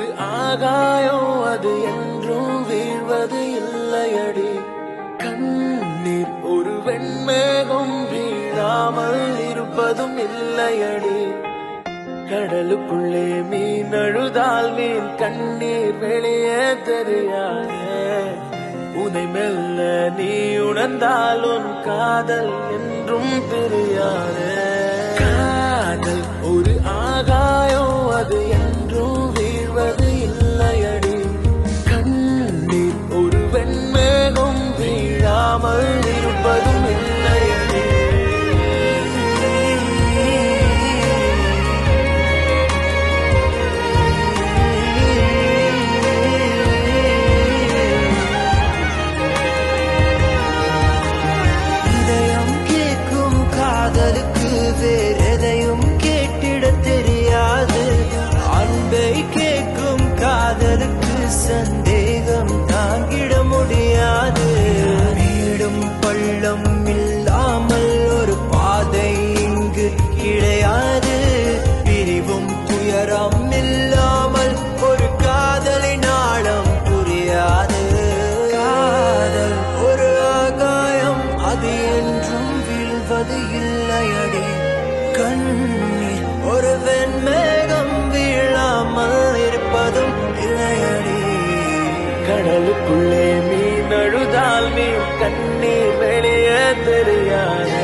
ஒரு ஆகாயம் அது என்றும் வீழ்வது இல்லையடி. கண்ணீர் ஒரு வெண்மேகம் வீழாமல் இருப்பதும் இல்லையடி. கடலுக்குள்ளே மீன் அழுதால் மீன் கண்ணீர் வெளியே தெரியாதே. உனை மெல்ல நீ உணர்ந்தால் உன் காதல் என்றும் பிரியாதே. காதல் ஒரு ஆகாயம் அது என்றும் வீழ்வது இல்லையடி. கண்ணீர் ஒரு வெண்மேகம் வீழாமல் இருப்பதும் இல்லையடி. காதலுக்கு வேறெதையும் கேட்டிட தெரியாது. அன்பை கேட்கும் காதலுக்கு சந்தேகம் தாங்கிட முடியாது. வீடும் பள்ளம் இல்லாமல் ஒரு பாதை இங்கு கிடையாது. பிரிவும் துயரம் இல்லாமல் ஒரு காதலின் ஆழம் புரியாது. காதல் ஒரு ஆகாயம் அது என்றும் வீழ்வது இல்லையடி. கண்ணீர் ஒரு வெண்மேகம் வீழாமல் இருப்பதும் இல்லையடி. கடலுக்குள்ளே மீன் அழுதால் மீன் கண்ணீர் வெளியே தெரியாது.